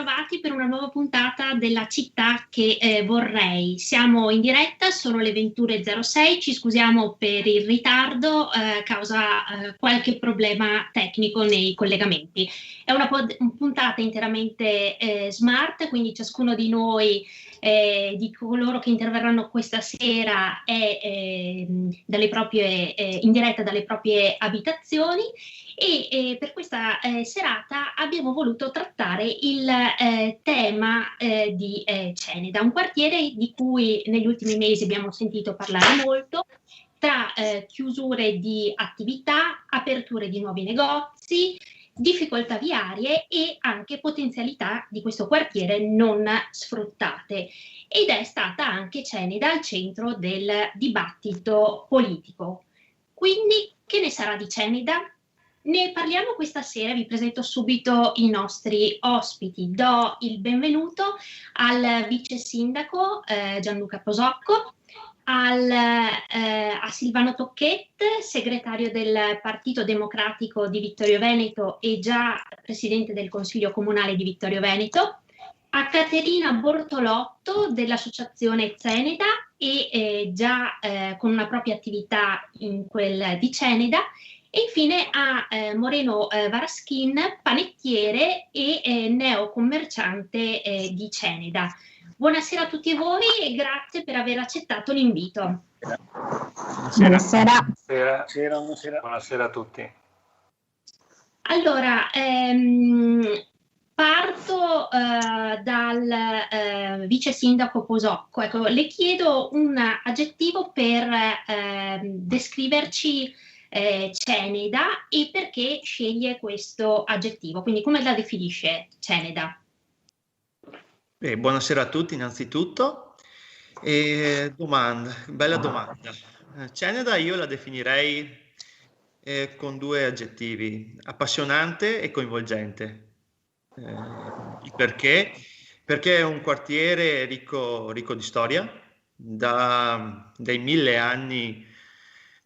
bentrovati per una nuova puntata della città che vorrei. Siamo in diretta, sono le 21:06, ci scusiamo per il ritardo causa qualche problema tecnico nei collegamenti. È una puntata interamente smart, quindi ciascuno di noi, di coloro che interverranno questa sera, è in diretta dalle proprie abitazioni. E per questa serata abbiamo voluto trattare il tema di Ceneda, un quartiere di cui negli ultimi mesi abbiamo sentito parlare molto, tra chiusure di attività, aperture di nuovi negozi, difficoltà viarie e anche potenzialità di questo quartiere non sfruttate. Ed è stata anche Ceneda al centro del dibattito politico. Quindi, che ne sarà di Ceneda? Ne parliamo questa sera, vi presento subito i nostri ospiti. Do il benvenuto al vice sindaco Gianluca Posocco, a Silvano Tocchet, segretario del Partito Democratico di Vittorio Veneto e già presidente del Consiglio Comunale di Vittorio Veneto, a Caterina Bortolotto dell'Associazione Ceneda e già con una propria attività in quel di Ceneda, e infine a Moreno Varaschin, panettiere e neocommerciante di Ceneda. Buonasera a tutti voi e grazie per aver accettato l'invito. Buonasera. Buonasera a tutti. Allora, parto dal vice sindaco Posocco. Ecco, le chiedo un aggettivo per descriverci Ceneda e perché sceglie questo aggettivo, quindi come la definisce Ceneda? Buonasera a tutti innanzitutto. Bella domanda. Ceneda io la definirei con due aggettivi: appassionante e coinvolgente. Il perché? Perché è un quartiere ricco di storia, dai 1000 anni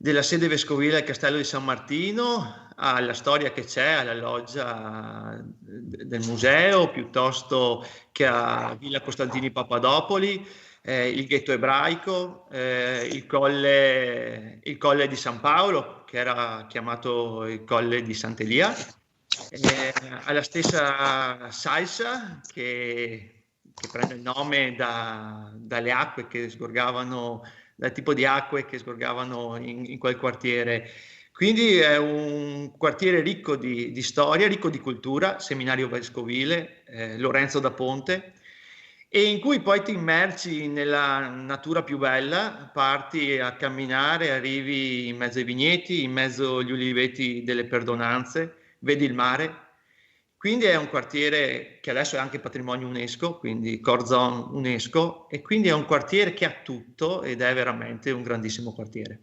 della sede vescovile al Castello di San Martino, alla storia che c'è alla loggia del museo, piuttosto che a Villa Costantini Papadopoli, il ghetto ebraico, il colle di San Paolo, che era chiamato il colle di Sant'Elia, alla stessa Salsa, che prende il nome dalle acque che sgorgavano, dal tipo di acque che sgorgavano in quel quartiere. Quindi è un quartiere ricco di storia, ricco di cultura, seminario vescovile, Lorenzo da Ponte, e in cui poi ti immergi nella natura più bella, parti a camminare, arrivi in mezzo ai vigneti, in mezzo agli uliveti delle Perdonanze, vedi il mare. Quindi è un quartiere che adesso è anche patrimonio UNESCO, quindi Core Zone UNESCO, e quindi è un quartiere che ha tutto ed è veramente un grandissimo quartiere.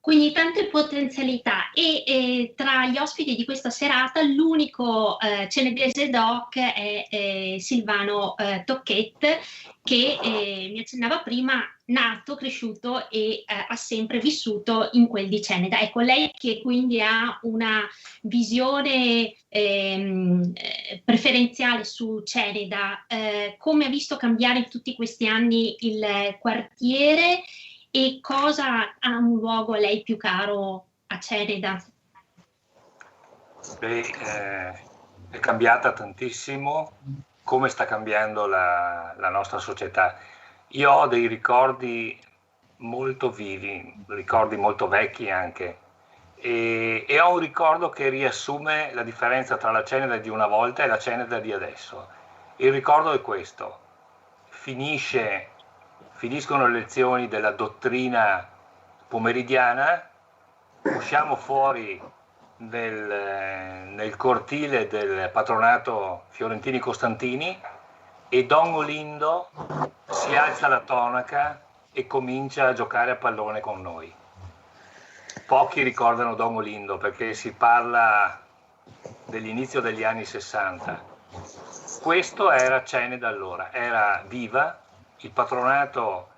Quindi tante potenzialità e tra gli ospiti di questa serata l'unico cenedese doc è Silvano Tocchet, che mi accennava prima, nato, cresciuto e ha sempre vissuto in quel di Ceneda. Ecco, lei che quindi ha una visione preferenziale su Ceneda, come ha visto cambiare in tutti questi anni il quartiere e cosa ha un luogo a lei più caro a Ceneda? È cambiata tantissimo, come sta cambiando la nostra società. Io ho dei ricordi molto vivi, ricordi molto vecchi anche, e ho un ricordo che riassume la differenza tra la Ceneda di una volta e la Ceneda di adesso. Il ricordo è questo: finiscono le lezioni della dottrina pomeridiana, usciamo fuori nel cortile del patronato Fiorentini Costantini e Don Olindo si alza la tonaca e comincia a giocare a pallone con noi. Pochi ricordano Don Olindo perché si parla dell'inizio degli anni 60. Questo era Ceneda allora, era viva. Il patronato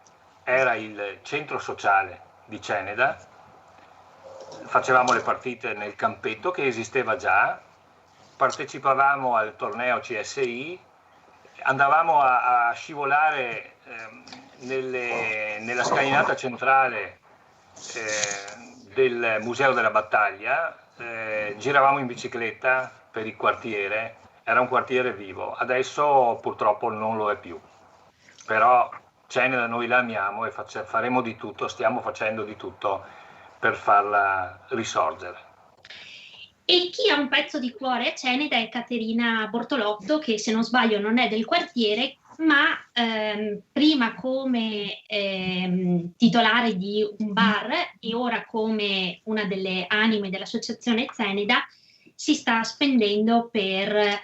era il centro sociale di Ceneda, facevamo le partite nel campetto che esisteva già, partecipavamo al torneo CSI andavamo a scivolare nella scalinata centrale del Museo della Battaglia, giravamo in bicicletta per il quartiere, era un quartiere vivo, adesso purtroppo non lo è più, però Ceneda noi la amiamo e faremo di tutto, stiamo facendo di tutto per farla risorgere. E chi ha un pezzo di cuore a Ceneda è Caterina Bortolotto, che se non sbaglio non è del quartiere, ma prima come titolare di un bar e ora come una delle anime dell'associazione Ceneda si sta spendendo per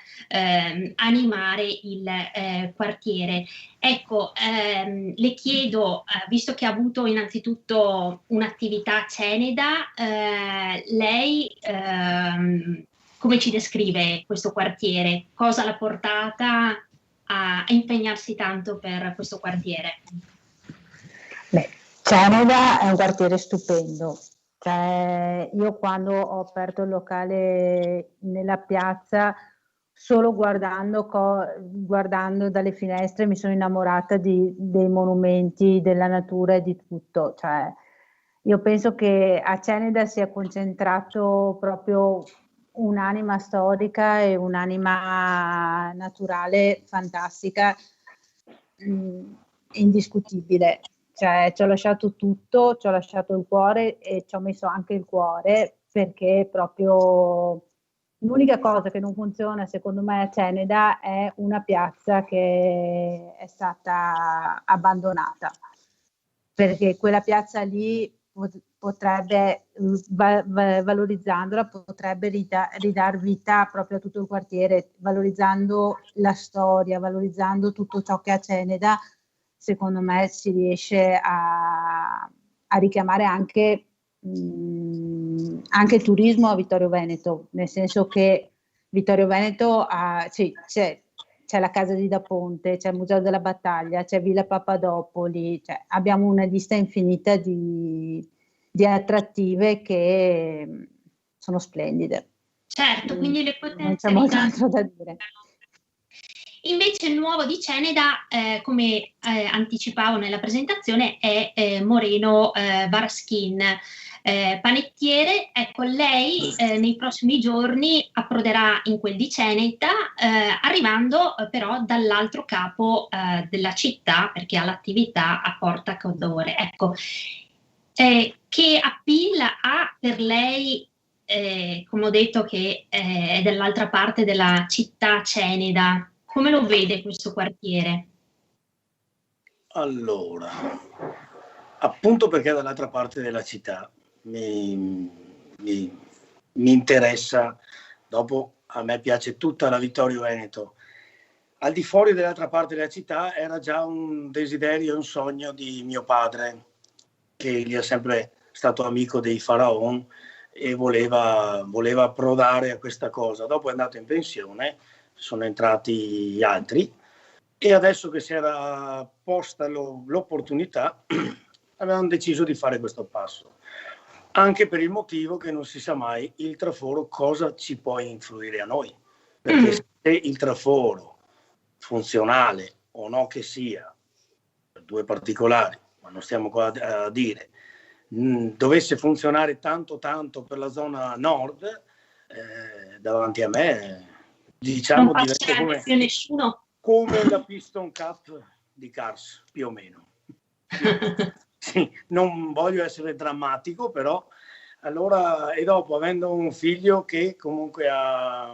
animare il quartiere. Ecco, le chiedo, visto che ha avuto innanzitutto un'attività a Ceneda, lei come ci descrive questo quartiere? Cosa l'ha portata a impegnarsi tanto per questo quartiere? Beh, Ceneda è un quartiere stupendo. Cioè, io quando ho aperto il locale nella piazza, solo guardando dalle finestre mi sono innamorata dei monumenti, della natura e di tutto. Cioè, io penso che a Ceneda sia concentrato proprio un'anima storica e un'anima naturale fantastica, indiscutibile. Cioè, ci ho lasciato tutto, ci ho lasciato il cuore e ci ho messo anche il cuore, perché proprio l'unica cosa che non funziona secondo me a Ceneda è una piazza che è stata abbandonata, perché quella piazza lì potrebbe, valorizzandola, potrebbe ridar vita proprio a tutto il quartiere, valorizzando la storia, valorizzando tutto ciò che ha Ceneda. Secondo me si riesce a richiamare anche il turismo a Vittorio Veneto, nel senso che Vittorio Veneto c'è la Casa di Da Ponte, c'è il Museo della Battaglia, c'è Villa Papadopoli, cioè abbiamo una lista infinita di attrattive che sono splendide. Certo, quindi le potenze... Non c'è molto altro da dire. Invece il nuovo di Ceneda, come anticipavo nella presentazione, è Moreno Varaschin, panettiere. Ecco, lei nei prossimi giorni approderà in quel di Ceneda, arrivando però dall'altro capo della città, perché ha l'attività a Porta Cadore. Ecco, che appeal ha per lei, come ho detto, che è dall'altra parte della città Ceneda? Come lo vede questo quartiere? Allora, appunto perché dall'altra parte della città mi interessa, dopo a me piace tutta la Vittorio Veneto. Al di fuori dell'altra parte della città era già un desiderio, un sogno di mio padre, che gli è sempre stato amico dei Faraon e voleva approdare a questa cosa. Dopo è andato in pensione, sono entrati altri e adesso che si era posta l'opportunità avevano deciso di fare questo passo, anche per il motivo che non si sa mai il traforo cosa ci può influire a noi, perché se il traforo funzionale o no che sia, due particolari, ma non stiamo qua a dire, dovesse funzionare tanto per la zona nord, davanti a me diciamo diventa come la Piston Cup di Cars, più o meno. Sì, non voglio essere drammatico, però allora, e dopo avendo un figlio che comunque ha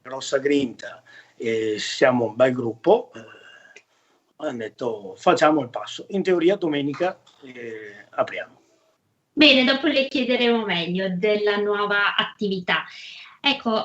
grossa grinta e siamo un bel gruppo, hanno detto facciamo il passo. In teoria domenica apriamo. Bene, dopo le chiederemo meglio della nuova attività. Ecco,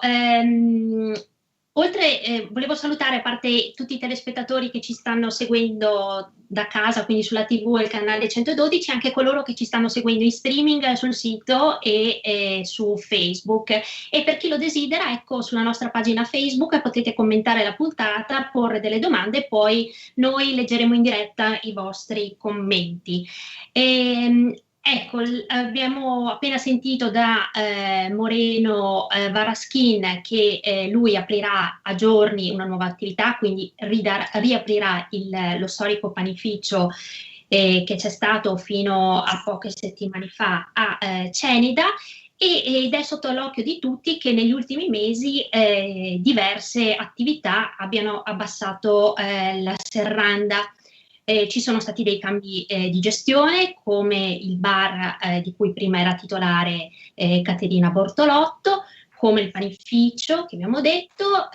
oltre, volevo salutare, a parte tutti i telespettatori che ci stanno seguendo da casa, quindi sulla TV e il canale 112, anche coloro che ci stanno seguendo in streaming sul sito e su Facebook. E per chi lo desidera, ecco, sulla nostra pagina Facebook potete commentare la puntata, porre delle domande e poi noi leggeremo in diretta i vostri commenti. Ecco, abbiamo appena sentito da Moreno Varaschin che lui aprirà a giorni una nuova attività, quindi riaprirà lo storico panificio che c'è stato fino a poche settimane fa a Ceneda, ed è sotto l'occhio di tutti che negli ultimi mesi diverse attività abbiano abbassato la serranda. Ci sono stati dei cambi di gestione, come il bar di cui prima era titolare Caterina Bortolotto, come il panificio che abbiamo detto,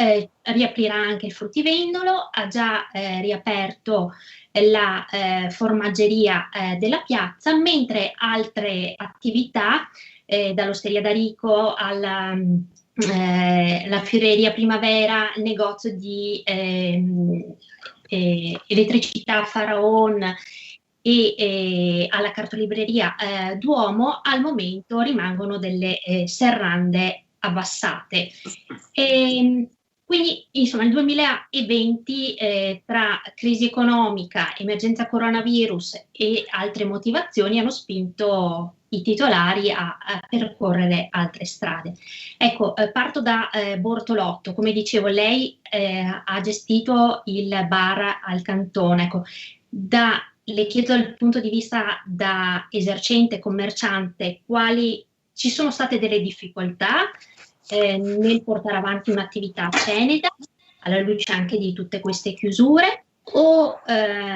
riaprirà anche il fruttivendolo, ha già riaperto la formaggeria della piazza, mentre altre attività, dall'Osteria d'Arico alla la Fioreria Primavera, il negozio di elettricità Faraon e alla cartolibreria Duomo, al momento rimangono delle serrande abbassate. Quindi, insomma, il 2020, tra crisi economica, emergenza coronavirus e altre motivazioni, hanno spinto i titolari a percorrere altre strade. Ecco, parto da Bortolotto. Come dicevo, lei ha gestito il bar al Cantone. Ecco, le chiedo dal punto di vista da esercente, commerciante, quali ci sono state delle difficoltà nel portare avanti un'attività a Ceneda, alla luce anche di tutte queste chiusure, o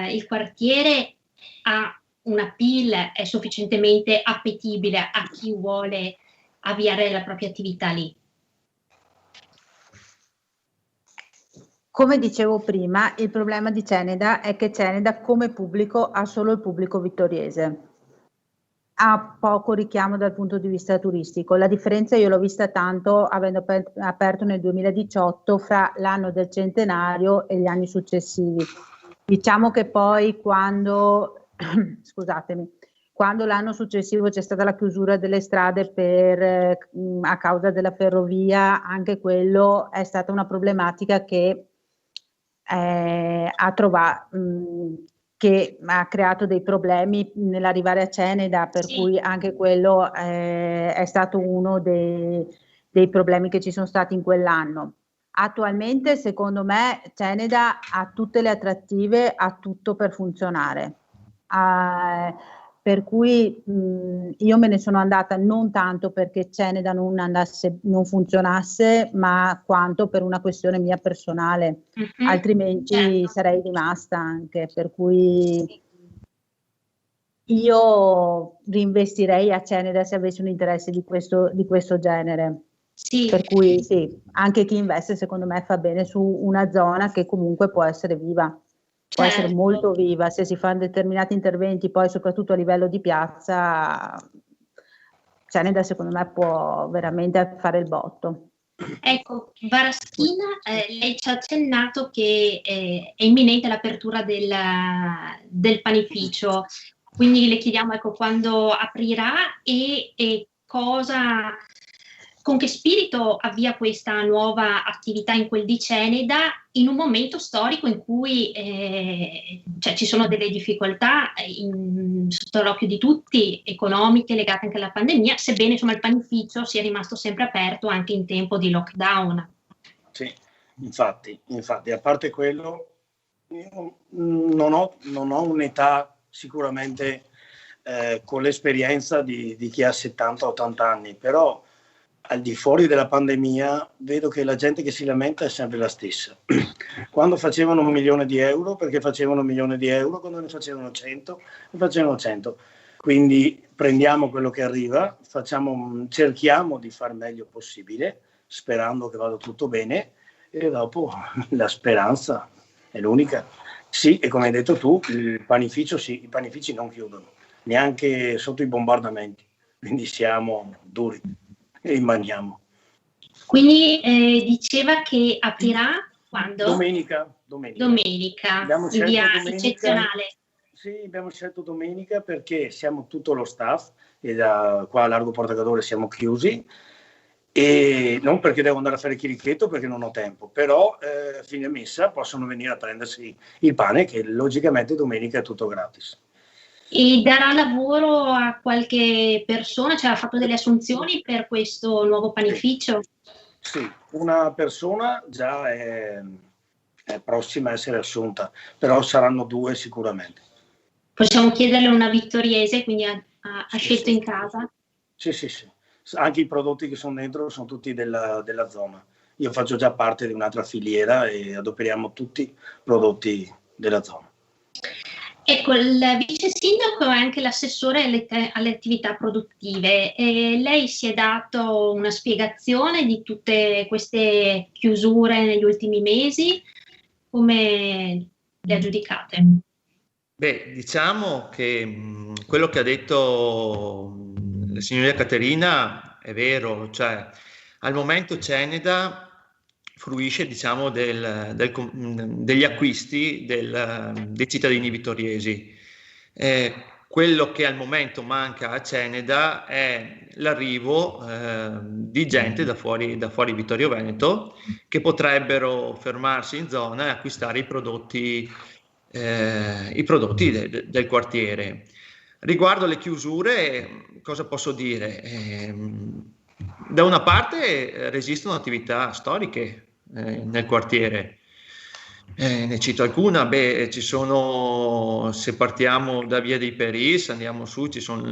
il quartiere ha un appeal, è sufficientemente appetibile a chi vuole avviare la propria attività lì? Come dicevo prima, il problema di Ceneda è che Ceneda come pubblico ha solo il pubblico vittoriese. Ha poco richiamo dal punto di vista turistico. La differenza io l'ho vista tanto avendo aperto nel 2018 fra l'anno del centenario e gli anni successivi. Diciamo che poi quando l'anno successivo c'è stata la chiusura delle strade a causa della ferrovia, anche quello è stata una problematica che che ha creato dei problemi nell'arrivare a Ceneda, per cui anche quello è stato uno dei problemi che ci sono stati in quell'anno. Attualmente, secondo me, Ceneda ha tutte le attrattive, ha tutto per funzionare. Per cui io me ne sono andata non tanto perché Ceneda non funzionasse, ma quanto per una questione mia personale, altrimenti sarei rimasta anche, per cui io rinvestirei a Ceneda se avessi un interesse di questo genere. Sì. Per cui sì, anche chi investe secondo me fa bene su una zona che comunque può essere viva. Può essere molto viva, se si fanno determinati interventi, poi soprattutto a livello di piazza, Ceneda secondo me può veramente fare il botto. Ecco, Varaschin, lei ci ha accennato che è imminente l'apertura del panificio, quindi le chiediamo quando aprirà e con che spirito avvia questa nuova attività in quel di Ceneda in un momento storico in cui ci sono delle difficoltà sotto l'occhio di tutti, economiche, legate anche alla pandemia, sebbene insomma il panificio sia rimasto sempre aperto anche in tempo di lockdown. Sì, infatti, a parte quello, io non ho un'età sicuramente con l'esperienza di chi ha 70-80 anni, però al di fuori della pandemia vedo che la gente che si lamenta è sempre la stessa. Quando facevano 1 milione di euro, perché facevano 1 milione di euro, quando ne facevano 100, ne facevano 100. Quindi prendiamo quello che arriva, cerchiamo di far meglio possibile, sperando che vada tutto bene, e dopo la speranza è l'unica. Sì, e come hai detto tu, il panificio i panifici non chiudono, neanche sotto i bombardamenti, quindi siamo duri e rimaniamo. Quindi diceva che aprirà quando? Domenica. In via eccezionale. Sì, abbiamo scelto domenica perché siamo tutto lo staff e da qua a Largo Portacadore siamo chiusi, e non perché devo andare a fare chirichetto perché non ho tempo, però a fine messa possono venire a prendersi il pane, che logicamente domenica è tutto gratis. E darà lavoro a qualche persona? Cioè ha fatto delle assunzioni per questo nuovo panificio? Sì, una persona già è prossima a essere assunta, però saranno 2 sicuramente. Possiamo chiederle una vittoriese, quindi ha scelto sì. in casa? Sì. Anche i prodotti che sono dentro sono tutti della zona. Io faccio già parte di un'altra filiera e adoperiamo tutti prodotti della zona. Ecco, il vice sindaco è anche l'assessore alle attività produttive. Lei si è dato una spiegazione di tutte queste chiusure negli ultimi mesi? Come le ha giudicate? Beh, diciamo che quello che ha detto la signorina Caterina è vero, cioè al momento Ceneda fruisce, diciamo, degli acquisti dei cittadini vittoriesi. Quello che al momento manca a Ceneda è l'arrivo di gente da fuori Vittorio Veneto, che potrebbero fermarsi in zona e acquistare i prodotti del quartiere. Riguardo le chiusure, cosa posso dire? Da una parte resistono attività storiche nel quartiere. Ne cito alcuna, ci sono, se partiamo da Via dei Peris, andiamo su, ci sono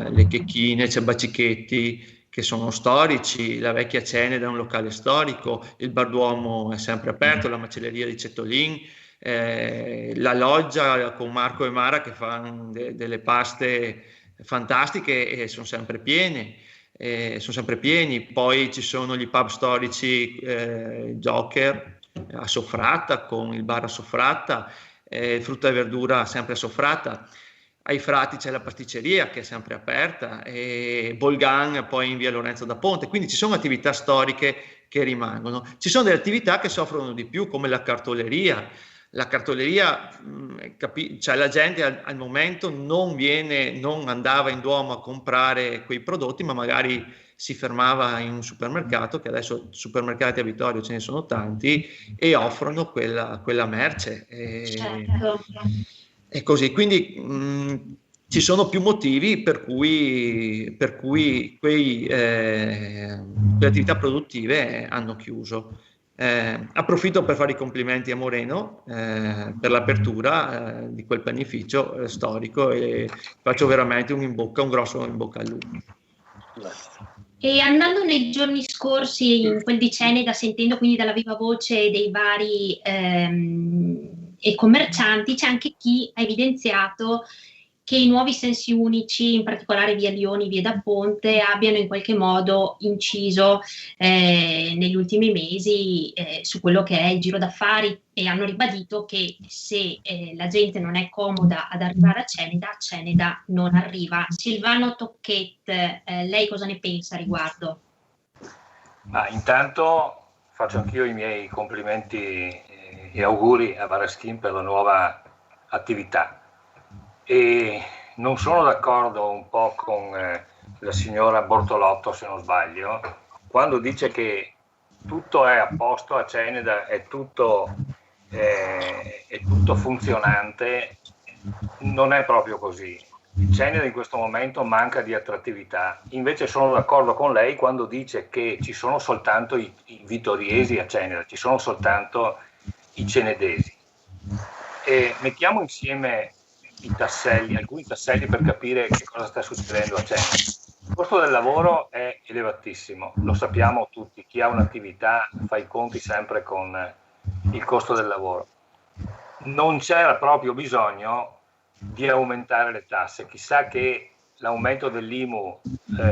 le Checchine, c'è Bacichetti, che sono storici, la vecchia Ceneda è un locale storico, il Bar Duomo è sempre aperto, la macelleria di Cettolin, la loggia con Marco e Mara che fanno delle paste fantastiche e sono sempre pieni. Poi ci sono gli pub storici Joker a Soffratta, con il bar a Soffratta, frutta e verdura sempre a Soffratta. Ai Frati c'è la pasticceria che è sempre aperta, e Bolgan poi in via Lorenzo da Ponte, quindi ci sono attività storiche che rimangono. Ci sono delle attività che soffrono di più, come la cartoleria. La cartoleria, cioè la gente al momento non andava in Duomo a comprare quei prodotti, ma magari si fermava in un supermercato, che adesso supermercati a Vittorio ce ne sono tanti, e offrono quella merce. Certo. E così, quindi ci sono più motivi per cui quelle attività produttive hanno chiuso. Approfitto per fare i complimenti a Moreno per l'apertura di quel panificio storico, e faccio veramente un grosso in bocca al lupo. E andando nei giorni scorsi in quel di Ceneda, sentendo quindi dalla viva voce dei vari commercianti, c'è anche chi ha evidenziato che i nuovi sensi unici, in particolare via Lioni, via da Ponte, abbiano in qualche modo inciso negli ultimi mesi su quello che è il giro d'affari, e hanno ribadito che se la gente non è comoda ad arrivare a Ceneda non arriva. Silvano Tocchet, lei cosa ne pensa a riguardo? Ma intanto faccio anch'io i miei complimenti e auguri a Varaschin per la nuova attività. E non sono d'accordo un po' con la signora Bortolotto, se non sbaglio, quando dice che tutto è a posto a Ceneda, è tutto funzionante. Non è proprio così. Ceneda in questo momento manca di attrattività. Invece sono d'accordo con lei quando dice che ci sono soltanto i vittoriesi a Ceneda, ci sono soltanto i cenedesi. E mettiamo insieme alcuni tasselli per capire che cosa sta succedendo a Ceneda. Il costo del lavoro è elevatissimo, lo sappiamo tutti, chi ha un'attività fa i conti sempre con il costo del lavoro. Non c'era proprio bisogno di aumentare le tasse, chissà che l'aumento dell'IMU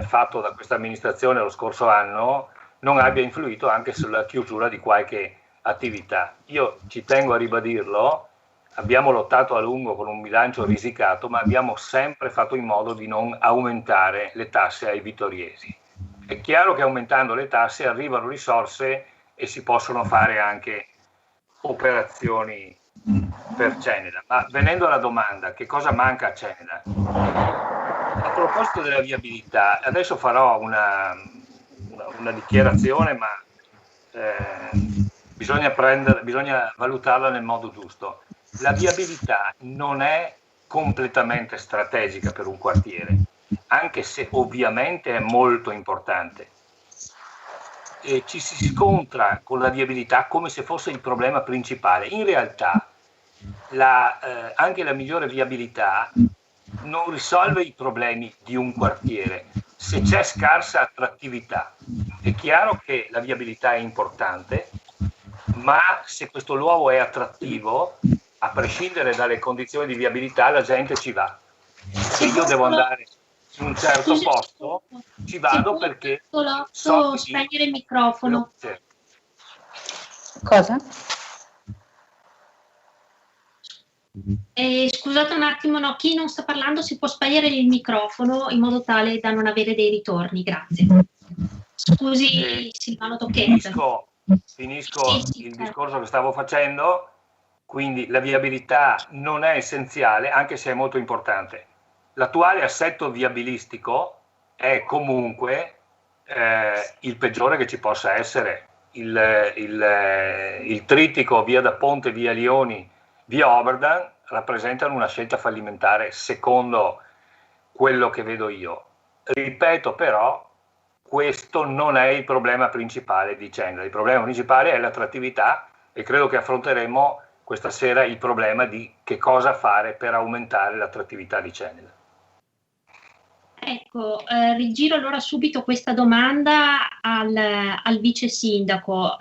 fatto da questa amministrazione lo scorso anno non abbia influito anche sulla chiusura di qualche attività. Io ci tengo a ribadirlo. Abbiamo lottato a lungo con un bilancio risicato, ma abbiamo sempre fatto in modo di non aumentare le tasse ai vittoriesi. È chiaro che aumentando le tasse arrivano risorse e si possono fare anche operazioni per Ceneda. Ma venendo alla domanda, che cosa manca a Ceneda? A proposito della viabilità, adesso farò una dichiarazione, ma bisogna valutarla nel modo giusto. La viabilità non è completamente strategica per un quartiere, anche se ovviamente è molto importante. E ci si scontra con la viabilità come se fosse il problema principale. In realtà anche la migliore viabilità non risolve i problemi di un quartiere se c'è scarsa attrattività. È chiaro che la viabilità è importante, ma se questo luogo è attrattivo, a prescindere dalle condizioni di viabilità, la gente ci va. Se io devo andare in un certo posto, ci vado perché so spegnere il microfono. Cosa? Scusate un attimo, no, chi non sta parlando si può spegnere il microfono in modo tale da non avere dei ritorni, grazie. Scusi Silvano Tocchetta. Finisco il discorso che stavo facendo, quindi la viabilità non è essenziale, anche se è molto importante. L'attuale assetto viabilistico è comunque il peggiore che ci possa essere. Il trittico via da Ponte, via Lioni, via Oberdan rappresentano una scelta fallimentare secondo quello che vedo io. Ripeto però, questo non è il problema principale di Ceneda. Il problema principale è l'attrattività e credo che affronteremo questa sera il problema di che cosa fare per aumentare l'attrattività di Ceneda. Ecco, rigiro allora subito questa domanda al vice sindaco.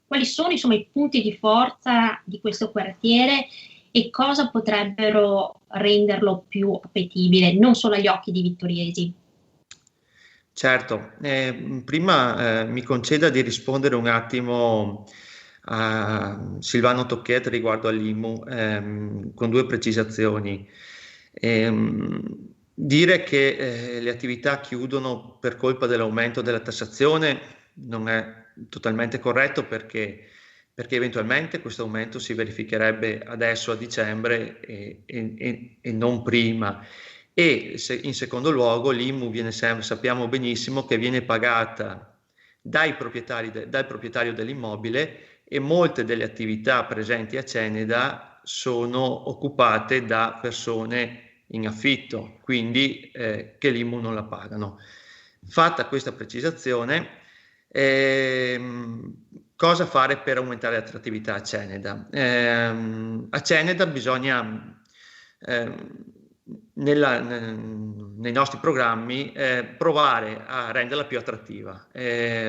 Quali sono insomma i punti di forza di questo quartiere e cosa potrebbero renderlo più appetibile, non solo agli occhi di vittoriesi? Certo, prima mi conceda di rispondere un attimo a Silvano Tocchetta riguardo all'IMU con due precisazioni. Dire che le attività chiudono per colpa dell'aumento della tassazione non è totalmente corretto perché eventualmente questo aumento si verificherebbe adesso a dicembre e non prima. E in secondo luogo l'IMU sappiamo benissimo che viene pagata dal proprietario dell'immobile e molte delle attività presenti a Ceneda sono occupate da persone in affitto, quindi che l'IMU non la pagano. Fatta questa precisazione, cosa fare per aumentare l'attrattività a Ceneda? A Ceneda bisogna, nei nostri programmi, provare a renderla più attrattiva.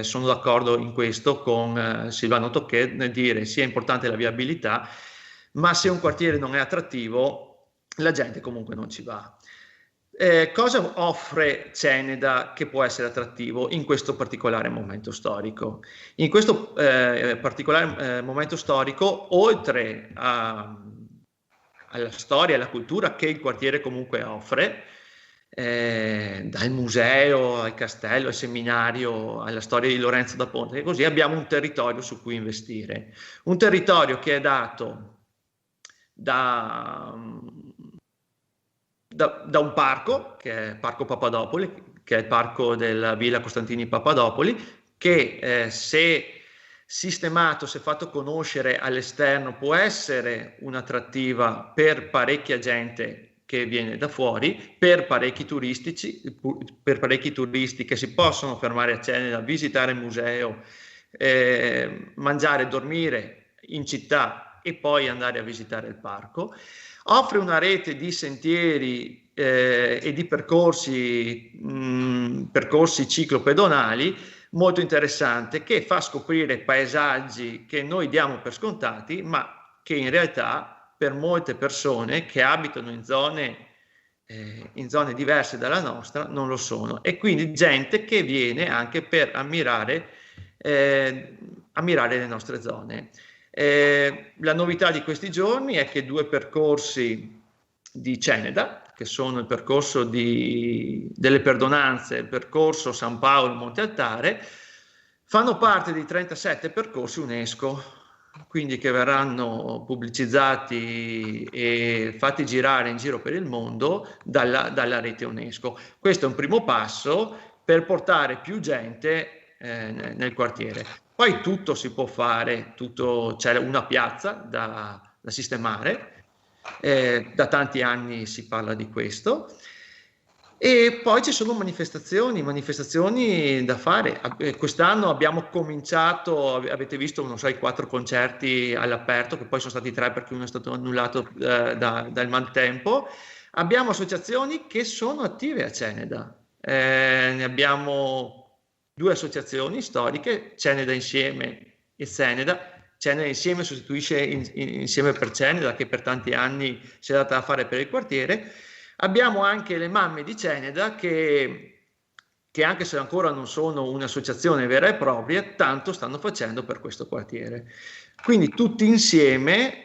Sono d'accordo in questo con Silvano Tocchetta nel dire sia importante la viabilità, ma se un quartiere non è attrattivo, la gente comunque non ci va. Cosa offre Ceneda che può essere attrattivo in questo particolare momento storico? In questo particolare momento storico, oltre alla storia e alla cultura che il quartiere comunque offre, dal museo al castello, al seminario, alla storia di Lorenzo da Ponte, e così abbiamo un territorio su cui investire. Un territorio che è dato da un parco, che è Parco Papadopoli, che è il parco della Villa Costantini Papadopoli, che se sistemato, se fatto conoscere all'esterno, può essere un'attrattiva per parecchia gente che viene da fuori, per parecchi turisti che si possono fermare a Ceneda, visitare il museo, mangiare e dormire in città e poi andare a visitare il parco. Offre una rete di sentieri e di percorsi ciclopedonali molto interessante, che fa scoprire paesaggi che noi diamo per scontati, ma che in realtà per molte persone che abitano in zone diverse dalla nostra non lo sono, e quindi gente che viene anche per ammirare le nostre zone. La novità di questi giorni è che due percorsi di Ceneda, che sono il percorso delle Perdonanze e il percorso San Paolo Monte Altare, fanno parte di 37 percorsi UNESCO, quindi che verranno pubblicizzati e fatti girare in giro per il mondo dalla rete UNESCO. Questo è un primo passo per portare più gente nel quartiere. Poi tutto si può fare, c'è una piazza da sistemare. Da tanti anni si parla di questo. E poi ci sono manifestazioni da fare. Quest'anno abbiamo cominciato, avete visto, non so, i 4 concerti all'aperto, che poi sono stati 3 perché uno è stato annullato dal maltempo. Abbiamo associazioni che sono attive a Ceneda. Ne abbiamo 2 associazioni storiche, Ceneda Insieme e Ceneda. Ceneda Insieme sostituisce Insieme per Ceneda, che per tanti anni si è data a fare per il quartiere. Abbiamo anche le mamme di Ceneda che anche se ancora non sono un'associazione vera e propria, tanto stanno facendo per questo quartiere. Quindi tutti insieme,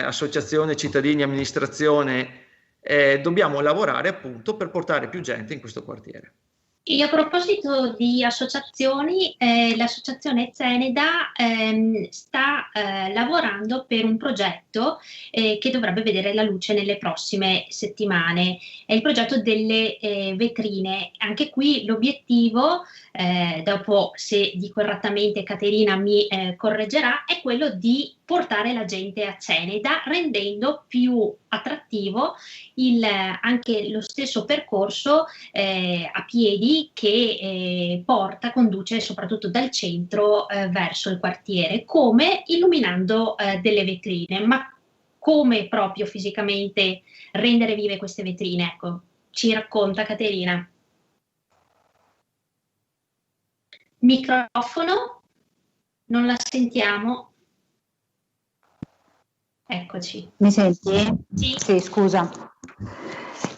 associazione, cittadini, amministrazione, dobbiamo lavorare appunto per portare più gente in questo quartiere. E a proposito di associazioni, l'associazione Ceneda sta lavorando per un progetto che dovrebbe vedere la luce nelle prossime settimane. È il progetto delle vetrine. Anche qui l'obiettivo, dopo se dico erratamente Caterina mi correggerà, è quello di portare la gente a Ceneda, rendendo più attrattivo anche lo stesso percorso a piedi che conduce soprattutto dal centro verso il quartiere, come illuminando delle vetrine. Ma come proprio fisicamente rendere vive queste vetrine? Ecco, ci racconta Caterina. Microfono, non la sentiamo. Eccoci. Mi senti? Sì. Sì, scusa.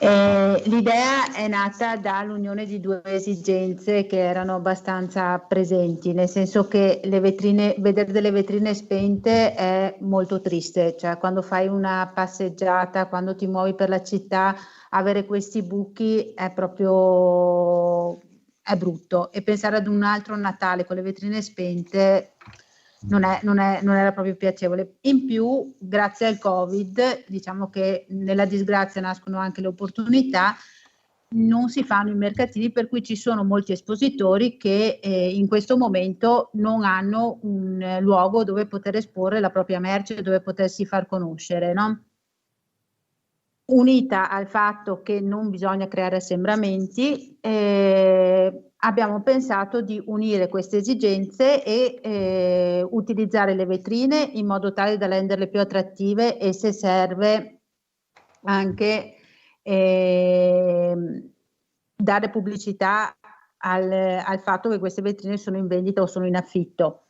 L'idea è nata dall'unione di 2 esigenze che erano abbastanza presenti, nel senso che vedere delle vetrine spente è molto triste, cioè quando fai una passeggiata, quando ti muovi per la città, avere questi buchi è brutto, e pensare ad un altro Natale con le vetrine spente non era proprio piacevole. In più, grazie al Covid, diciamo che nella disgrazia nascono anche le opportunità, non si fanno i mercatini, per cui ci sono molti espositori che in questo momento non hanno un luogo dove poter esporre la propria merce, dove potersi far conoscere, no? Unita al fatto che non bisogna creare assembramenti, abbiamo pensato di unire queste esigenze e utilizzare le vetrine in modo tale da renderle più attrattive, e se serve anche dare pubblicità al fatto che queste vetrine sono in vendita o sono in affitto,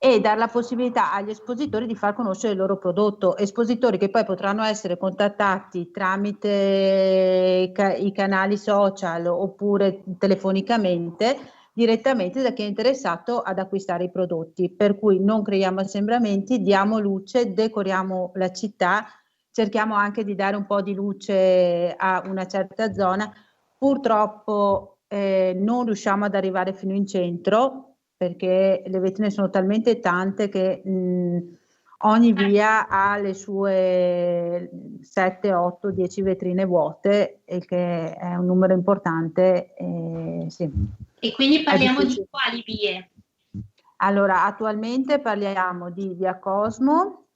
e dare la possibilità agli espositori di far conoscere il loro prodotto, espositori che poi potranno essere contattati tramite i canali social oppure telefonicamente direttamente da chi è interessato ad acquistare i prodotti, per cui non creiamo assembramenti, diamo luce, decoriamo la città, cerchiamo anche di dare un po' di luce a una certa zona. Purtroppo non riusciamo ad arrivare fino in centro, perché le vetrine sono talmente tante che ogni via ha le sue 7, 8, 10 vetrine vuote, il che è un numero importante. Sì. E quindi parliamo di quali vie? Allora, attualmente parliamo di via Cosmo,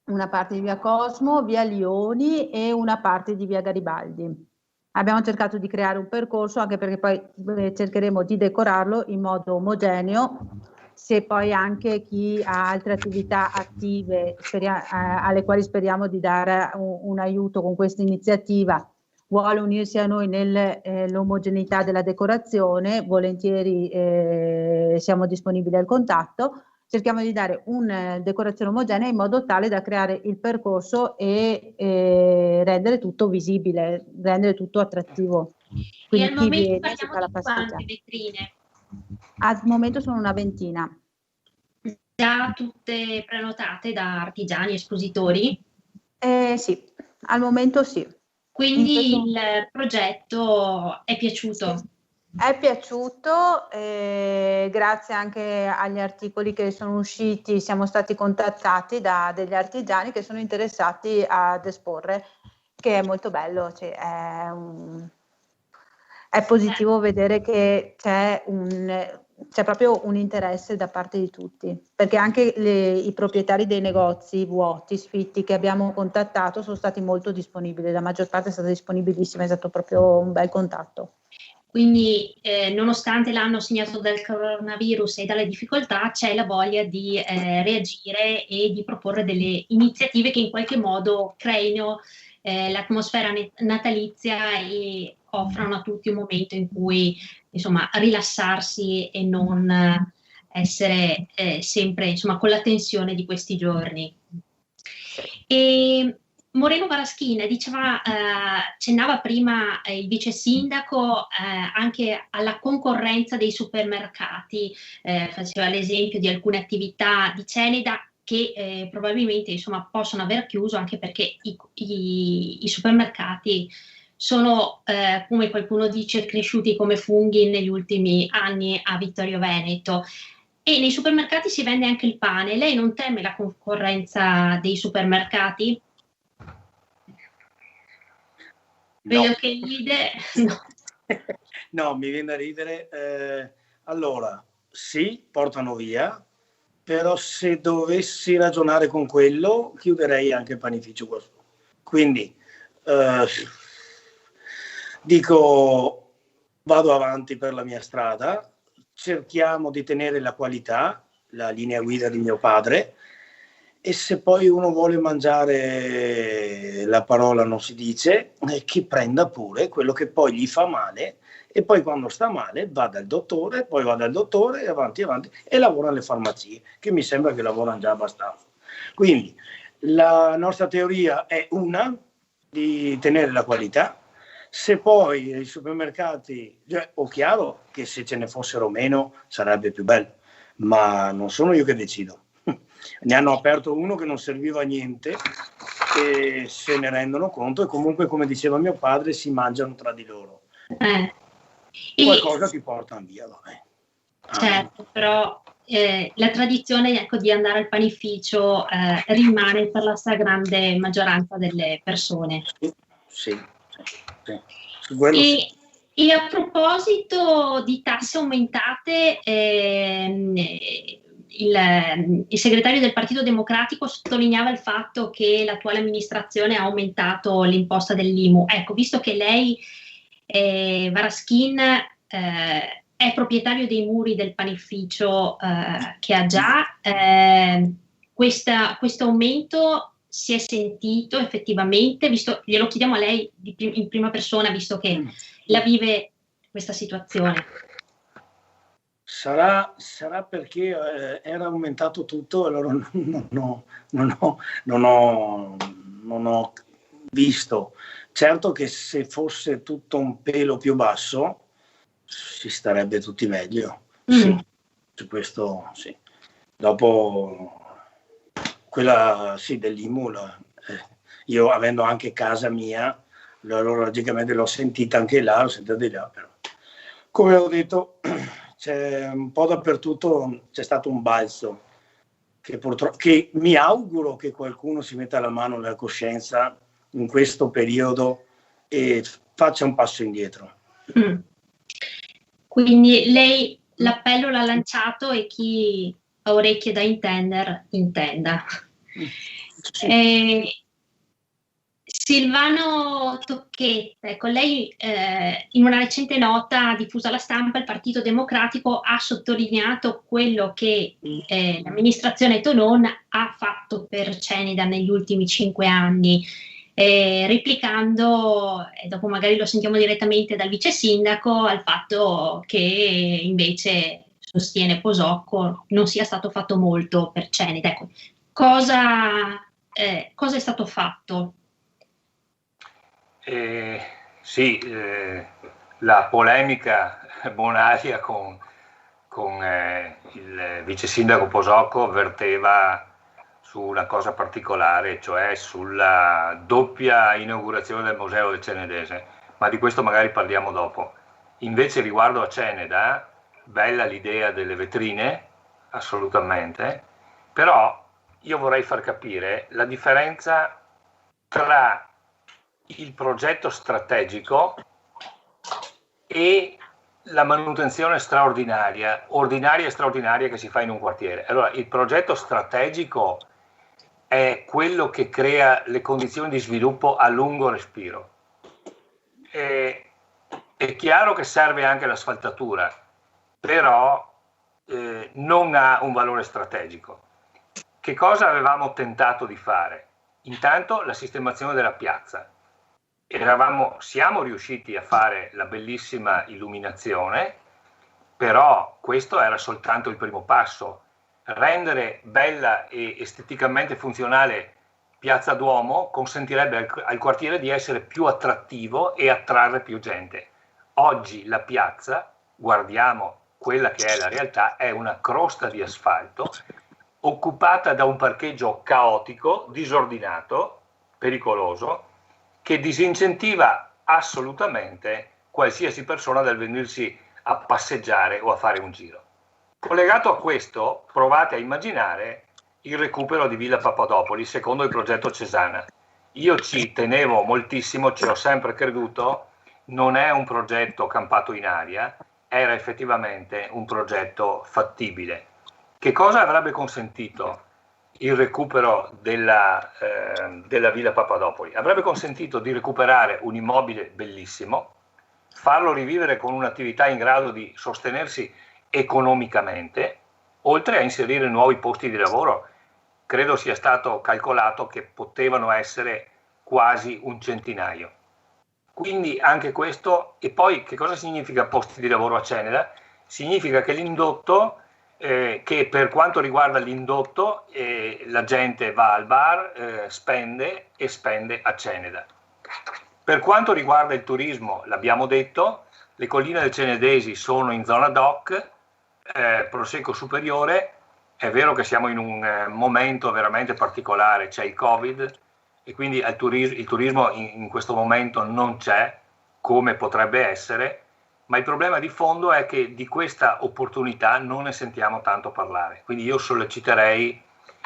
una parte di via Cosmo, via Lioni e una parte di via Garibaldi. Abbiamo cercato di creare un percorso, anche perché poi cercheremo di decorarlo in modo omogeneo. Se poi anche chi ha altre attività attive alle quali speriamo di dare un aiuto con questa iniziativa, vuole unirsi a noi nell'omogeneità della decorazione, volentieri siamo disponibili al contatto. Cerchiamo di dare una decorazione omogenea in modo tale da creare il percorso e rendere tutto visibile, rendere tutto attrattivo. Quindi e al momento parliamo di quante vetrine? Al momento sono una ventina. Già tutte prenotate da artigiani, espositori? Sì, al momento sì. Quindi il progetto è piaciuto? Sì. È piaciuto, grazie anche agli articoli che sono usciti, siamo stati contattati da degli artigiani che sono interessati ad esporre, che è molto bello, cioè è positivo vedere che c'è c'è proprio un interesse da parte di tutti, perché anche i proprietari dei negozi vuoti, sfitti che abbiamo contattato sono stati molto disponibili, la maggior parte è stata disponibilissima, è stato proprio un bel contatto. Quindi nonostante l'anno segnato dal coronavirus e dalle difficoltà, c'è la voglia di reagire e di proporre delle iniziative che in qualche modo creino l'atmosfera natalizia e offrano a tutti un momento in cui insomma rilassarsi e non essere sempre insomma con la tensione di questi giorni. E Moreno Varaschin diceva, accennava prima il vice sindaco anche alla concorrenza dei supermercati, faceva l'esempio di alcune attività di Ceneda che probabilmente insomma possono aver chiuso anche perché i supermercati sono, come qualcuno dice, cresciuti come funghi negli ultimi anni a Vittorio Veneto. E nei supermercati si vende anche il pane. Lei non teme la concorrenza dei supermercati? No. Vedo che ride. No. No, mi viene da ridere. Allora, sì, portano via, però se dovessi ragionare con quello, chiuderei anche il panificio qua su. Quindi, dico, vado avanti per la mia strada, cerchiamo di tenere la qualità, la linea guida di mio padre, e se poi uno vuole mangiare, la parola non si dice, che prenda pure quello che poi gli fa male, e poi quando sta male va dal dottore, poi va dal dottore e avanti, e lavora alle farmacie, che mi sembra che lavorano già abbastanza. Quindi la nostra teoria è una, di tenere la qualità. Se poi i supermercati, ho chiaro che se ce ne fossero meno sarebbe più bello, ma non sono io che decido. Ne hanno aperto uno che non serviva a niente e se ne rendono conto, e comunque, come diceva mio padre, si mangiano tra di loro. Qualcosa ti portano via, vabbè. Certo, però la tradizione, ecco, di andare al panificio rimane per la stragrande maggioranza delle persone. Sì. E a proposito di tasse aumentate, il segretario del Partito Democratico sottolineava il fatto che l'attuale amministrazione ha aumentato l'imposta dell'IMU. Ecco, visto che lei, Varaschin, è proprietario dei muri del panificio che ha già, questo aumento si è sentito effettivamente, visto, glielo chiediamo a lei in prima persona, visto che la vive questa situazione. Sarà perché era aumentato tutto, allora non ho visto. Certo che se fosse tutto un pelo più basso si starebbe tutti meglio. Sì, su questo sì. Dopo quella sì dell'IMU, io avendo anche casa mia, allora logicamente l'ho sentita anche là, l'ho sentita di là, però come ho detto c'è un po' dappertutto, c'è stato un balzo che purtroppo, che mi auguro che qualcuno si metta la mano nella coscienza in questo periodo e faccia un passo indietro. Quindi lei l'appello l'ha lanciato e chi ha orecchie da intendere intenda. Sì. Silvano Tocchetta, ecco, lei in una recente nota diffusa alla stampa, il Partito Democratico ha sottolineato quello che l'amministrazione Tonon ha fatto per Ceneda negli ultimi 5 anni, replicando, e dopo magari lo sentiamo direttamente dal vice sindaco, al fatto che invece sostiene Posocco non sia stato fatto molto per Ceneda. Ecco, cosa è stato fatto? Sì, la polemica bonaria con il vice sindaco Posocco verteva su una cosa particolare, cioè sulla doppia inaugurazione del Museo del Cenedese, ma di questo magari parliamo dopo. Invece riguardo a Ceneda, bella l'idea delle vetrine, assolutamente, però io vorrei far capire la differenza tra il progetto strategico e la manutenzione straordinaria, ordinaria e straordinaria che si fa in un quartiere. Allora, il progetto strategico è quello che crea le condizioni di sviluppo a lungo respiro. È chiaro che serve anche l'asfaltatura, però non ha un valore strategico. Che cosa avevamo tentato di fare? Intanto la sistemazione della piazza. Siamo riusciti a fare la bellissima illuminazione, però questo era soltanto il primo passo. Rendere bella e esteticamente funzionale Piazza Duomo consentirebbe al quartiere di essere più attrattivo e attrarre più gente. Oggi la piazza, guardiamo quella che è la realtà, è una crosta di asfalto occupata da un parcheggio caotico, disordinato, pericoloso, che disincentiva assolutamente qualsiasi persona dal venirsi a passeggiare o a fare un giro. Collegato a questo, provate a immaginare il recupero di Villa Papadopoli secondo il progetto Cesana. Io ci tenevo moltissimo, ci ho sempre creduto, non è un progetto campato in aria, era effettivamente un progetto fattibile. Che cosa avrebbe consentito il recupero della Villa Papadopoli? Avrebbe consentito di recuperare un immobile bellissimo, farlo rivivere con un'attività in grado di sostenersi economicamente, oltre a inserire nuovi posti di lavoro. Credo sia stato calcolato che potevano essere quasi un centinaio. Quindi anche questo. E poi che cosa significa posti di lavoro a Ceneda? Significa che l'indotto, che per quanto riguarda l'indotto, la gente va al bar, spende e spende a Ceneda. Per quanto riguarda il turismo, l'abbiamo detto, le colline del Cenedesi sono in zona DOC, Prosecco Superiore. È vero che siamo in un momento veramente particolare, c'è il Covid e quindi il turismo in questo momento non c'è come potrebbe essere, ma il problema di fondo è che di questa opportunità non ne sentiamo tanto parlare. Quindi io solleciterei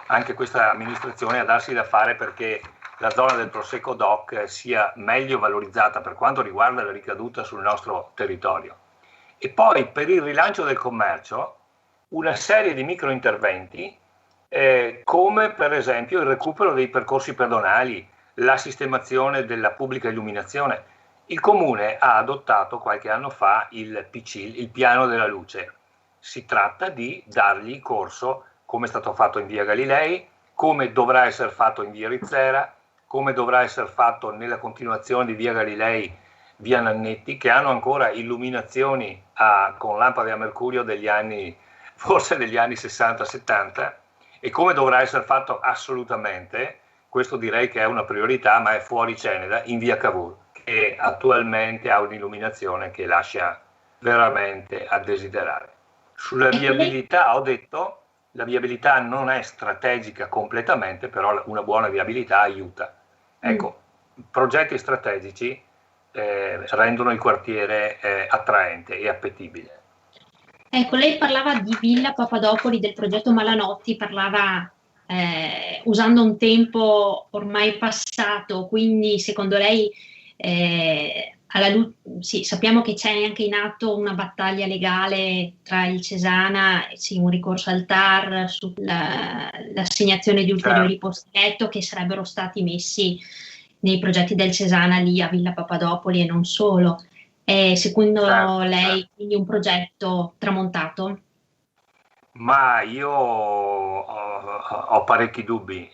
anche questa amministrazione a darsi da fare perché la zona del Prosecco DOC sia meglio valorizzata per quanto riguarda la ricaduta sul nostro territorio. E poi per il rilancio del commercio una serie di microinterventi come per esempio il recupero dei percorsi pedonali, la sistemazione della pubblica illuminazione. Il Comune ha adottato qualche anno fa il PCIL, il piano della luce. Si tratta di dargli corso, come è stato fatto in via Galilei, come dovrà essere fatto in via Rizzera, come dovrà essere fatto nella continuazione di via Galilei, via Nannetti, che hanno ancora illuminazioni con lampade a mercurio forse degli anni 60-70, e come dovrà essere fatto assolutamente, questo direi che è una priorità, ma è fuori Ceneda, in via Cavour, che attualmente ha un'illuminazione che lascia veramente a desiderare. Sulla viabilità ho detto, la viabilità non è strategica completamente, però una buona viabilità aiuta. Ecco, progetti strategici rendono il quartiere attraente e appetibile. Ecco, lei parlava di Villa Papadopoli, del progetto Malanotti, parlava usando un tempo ormai passato, quindi secondo lei sì, sappiamo che c'è anche in atto una battaglia legale tra il Cesana, sì, un ricorso al TAR sull'assegnazione di ulteriori posti letto che sarebbero stati messi nei progetti del Cesana lì a Villa Papadopoli e non solo. Secondo lei quindi un progetto tramontato? Ma io ho parecchi dubbi.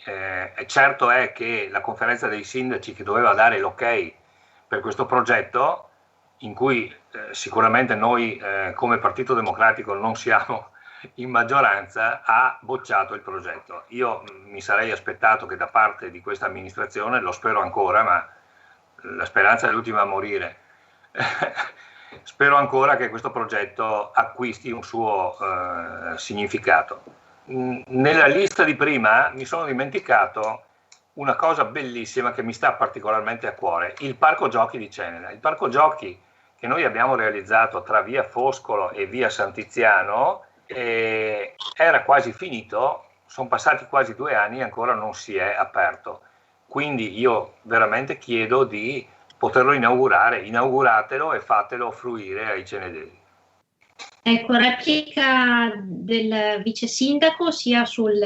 Certo è che la conferenza dei sindaci che doveva dare l'ok per questo progetto, in cui sicuramente noi come Partito Democratico non siamo in maggioranza, ha bocciato il progetto. Io mi sarei aspettato che da parte di questa amministrazione, lo spero ancora, ma la speranza è l'ultima a morire, spero ancora che questo progetto acquisti un suo significato. Nella lista di prima mi sono dimenticato una cosa bellissima che mi sta particolarmente a cuore, il parco giochi di Ceneda. Il parco giochi che noi abbiamo realizzato tra via Foscolo e via Sant'Iziano era quasi finito, sono passati quasi 2 anni e ancora non si è aperto. Quindi io veramente chiedo di poterlo inaugurare, inauguratelo e fatelo fruire ai cenedesi. Ecco, replica del vice sindaco sia sul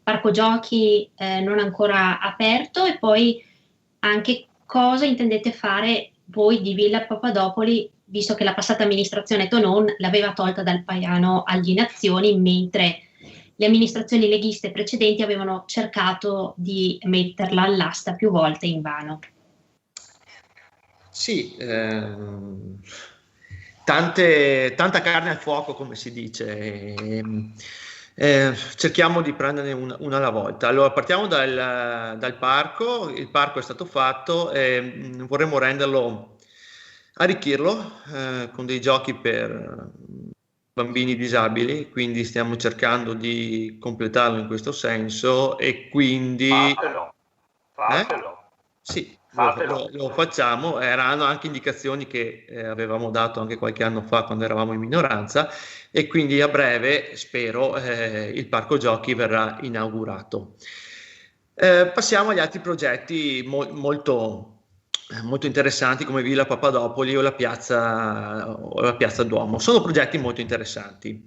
parco giochi non ancora aperto, e poi anche cosa intendete fare voi di Villa Papadopoli, visto che la passata amministrazione Tonon l'aveva tolta dal piano alienazioni, mentre le amministrazioni leghiste precedenti avevano cercato di metterla all'asta più volte invano. Sì, tanta carne al fuoco, come si dice. Cerchiamo di prenderne una alla volta. Allora, partiamo dal parco. Il parco è stato fatto e vorremmo arricchirlo con dei giochi per bambini disabili, quindi stiamo cercando di completarlo in questo senso, e quindi fatelo. Sì, lo facciamo. Erano anche indicazioni che avevamo dato anche qualche anno fa quando eravamo in minoranza, e quindi a breve, spero, il parco giochi verrà inaugurato. Passiamo agli altri progetti molto interessanti, come Villa Papadopoli o la Piazza Duomo. Sono progetti molto interessanti.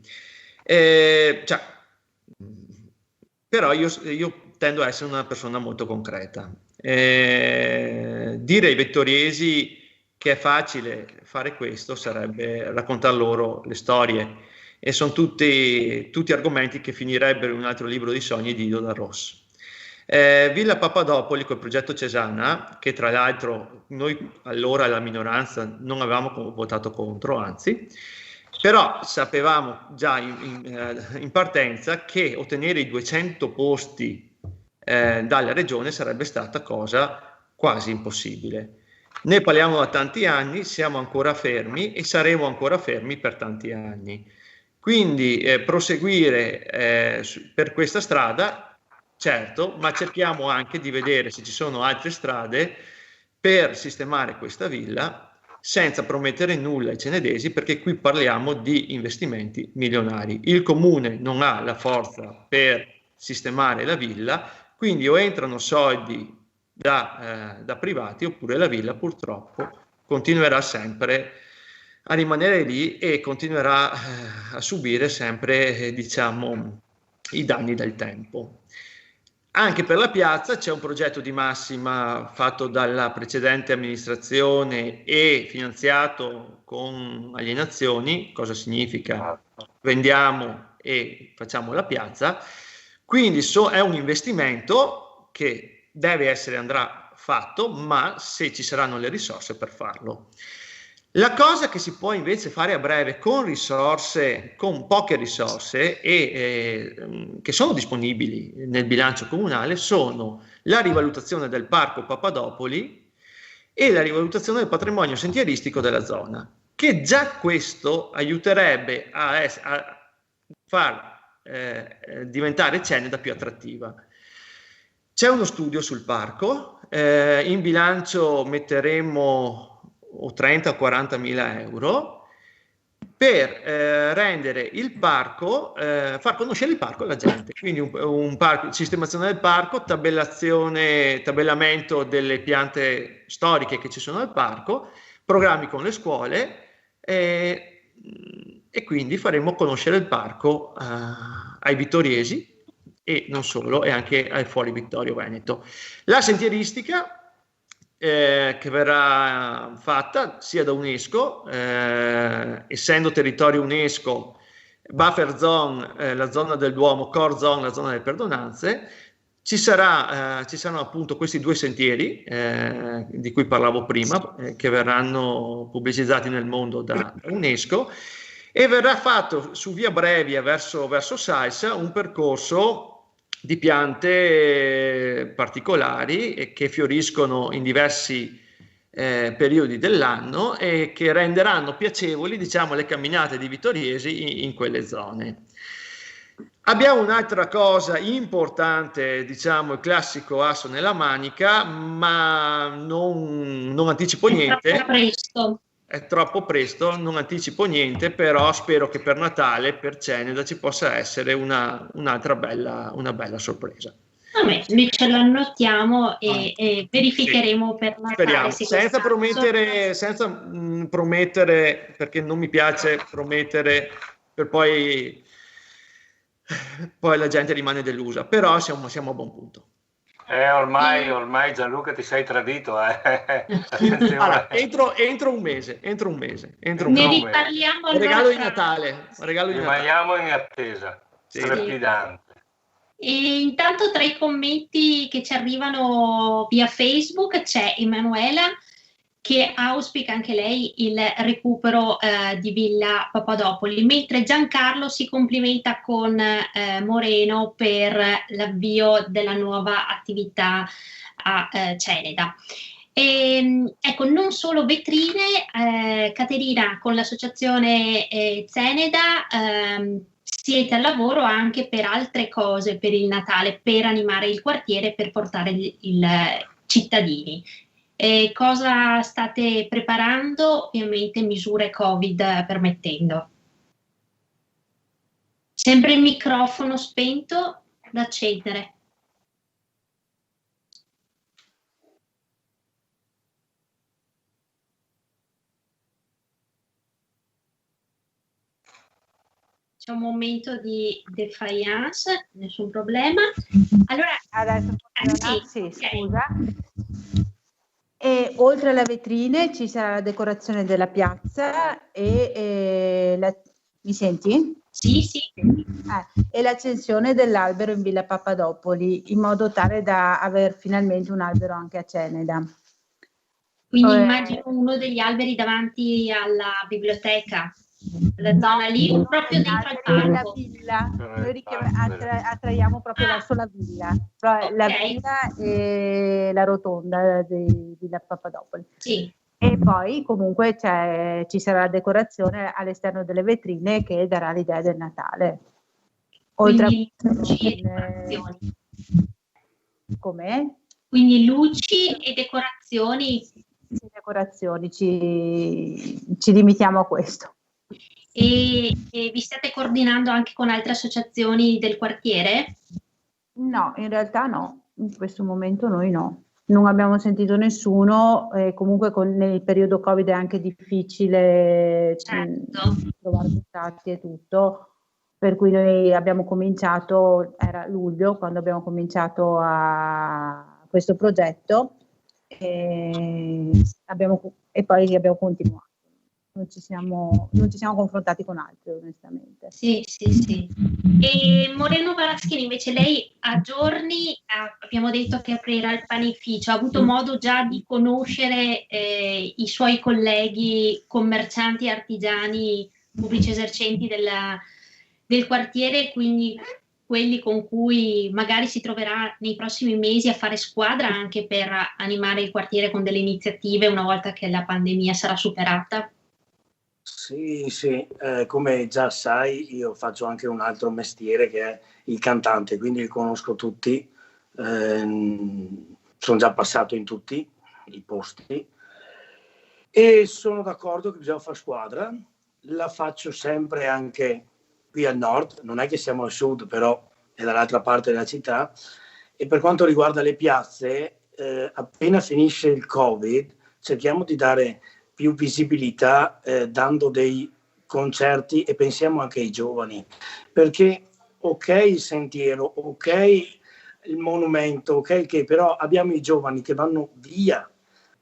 Però io tendo a essere una persona molto concreta. Dire ai vettoriesi che è facile fare questo sarebbe raccontare loro le storie, e sono tutti argomenti che finirebbero in un altro libro di sogni di Ido Dal Rosso. Villa Papadopoli col progetto Cesana, che tra l'altro noi allora alla minoranza non avevamo votato contro, anzi, però sapevamo già in partenza che ottenere i 200 posti dalla regione sarebbe stata cosa quasi impossibile. Ne parliamo da tanti anni, siamo ancora fermi e saremo ancora fermi per tanti anni. Quindi proseguire per questa strada, certo, ma cerchiamo anche di vedere se ci sono altre strade per sistemare questa villa, senza promettere nulla ai cenedesi, perché qui parliamo di investimenti milionari. Il comune non ha la forza per sistemare la villa, quindi o entrano soldi da privati, oppure la villa purtroppo continuerà sempre a rimanere lì e continuerà a subire sempre, diciamo, i danni del tempo. Anche per la piazza c'è un progetto di massima fatto dalla precedente amministrazione e finanziato con alienazioni. Cosa significa? Vendiamo e facciamo la piazza. Quindi è un investimento che andrà fatto, ma se ci saranno le risorse per farlo. La cosa che si può invece fare a breve con poche risorse e che sono disponibili nel bilancio comunale, sono la rivalutazione del parco Papadopoli e la rivalutazione del patrimonio sentieristico della zona, che già questo aiuterebbe a far diventare Ceneda più attrattiva. C'è uno studio sul parco, in bilancio metteremo o 30 o 40 mila euro per rendere il parco, far conoscere il parco alla gente, quindi un parco, sistemazione del parco, tabellamento delle piante storiche che ci sono al parco, programmi con le scuole, e quindi faremo conoscere il parco ai vittoriesi e non solo, e anche al Fuori Vittorio Veneto. La sentieristica che verrà fatta sia da UNESCO, essendo territorio UNESCO, buffer zone, la zona del Duomo, core zone, la zona delle perdonanze. Ci saranno appunto questi due sentieri di cui parlavo prima, che verranno pubblicizzati nel mondo da UNESCO, e verrà fatto su via Brevia verso Salsa un percorso di piante particolari che fioriscono in diversi periodi dell'anno e che renderanno piacevoli, diciamo, le camminate di vittoriesi in quelle zone. Abbiamo un'altra cosa importante, diciamo, il classico asso nella manica, ma non anticipo niente. È troppo presto, non anticipo niente, però spero che per Natale, per Ceneda, ci possa essere una bella sorpresa. Vabbè, noi ce lo annotiamo e verificheremo sì, per Natale. Speriamo, senza promettere, perché non mi piace promettere per poi la gente rimane delusa, però siamo a buon punto. Ormai Gianluca ti sei tradito. Attenzione. Allora, entro un mese. Ne riparliamo allora. Regalo di Natale. Rimaniamo in attesa. Sì. Trepidante. E intanto tra i commenti che ci arrivano via Facebook c'è Emanuela che auspica anche lei il recupero di Villa Papadopoli, mentre Giancarlo si complimenta con Moreno per l'avvio della nuova attività a Ceneda. Ecco, non solo vetrine, Caterina con l'associazione Ceneda siete al lavoro anche per altre cose per il Natale, per animare il quartiere, per portare i cittadini. Cosa state preparando? Ovviamente misure Covid permettendo. Sempre il microfono spento da accendere. C'è un momento di defiance, nessun problema. Allora, adesso sì, okay. Scusa. E oltre alla vetrine ci sarà la decorazione della piazza mi senti? Sì. E l'accensione dell'albero in Villa Papadopoli, in modo tale da aver finalmente un albero anche a Ceneda. Quindi immagino uno degli alberi davanti alla biblioteca, la zona lì, proprio dentro al parco. La villa, noi attraiamo proprio verso la villa, la villa e la rotonda di Villa Papadopoli. Sì. E poi comunque ci sarà la decorazione all'esterno delle vetrine che darà l'idea del Natale. Quindi luci e decorazioni. Com'è? Quindi luci e decorazioni. Sì, decorazioni, ci limitiamo a questo. E vi state coordinando anche con altre associazioni del quartiere? No, in realtà no, in questo momento noi no. Non abbiamo sentito nessuno, comunque nel periodo Covid è anche difficile trovare contatti e tutto, per cui noi abbiamo cominciato, era luglio quando abbiamo cominciato a questo progetto e poi abbiamo continuato. Non ci siamo confrontati con altri, onestamente. Sì. E Moreno Valaschini, invece, lei a giorni, abbiamo detto che aprirà il panificio, ha avuto modo già di conoscere i suoi colleghi commercianti, artigiani, pubblici esercenti del quartiere, quindi quelli con cui magari si troverà nei prossimi mesi a fare squadra anche per animare il quartiere con delle iniziative una volta che la pandemia sarà superata? Sì, come già sai io faccio anche un altro mestiere che è il cantante, quindi li conosco tutti, sono già passato in tutti i posti e sono d'accordo che bisogna fare squadra, la faccio sempre anche qui al nord, non è che siamo al sud, però è dall'altra parte della città. E per quanto riguarda le piazze, appena finisce il Covid cerchiamo di dare più visibilità dando dei concerti e pensiamo anche ai giovani, perché ok il sentiero, ok il monumento, ok che però abbiamo i giovani che vanno via,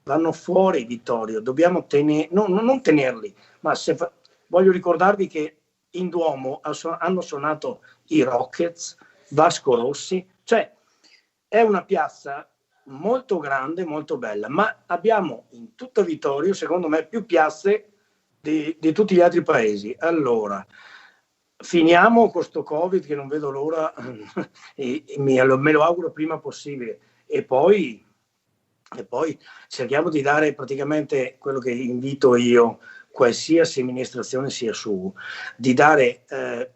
vanno fuori Vittorio, dobbiamo non tenerli, ma voglio ricordarvi che in Duomo hanno suonato i Rockets, Vasco Rossi, cioè è una piazza molto grande, molto bella, ma abbiamo in tutta Vittorio, secondo me, più piazze di tutti gli altri paesi. Allora, finiamo questo Covid che non vedo l'ora e me lo auguro prima possibile e poi cerchiamo di dare praticamente quello che invito io, qualsiasi amministrazione sia su, di dare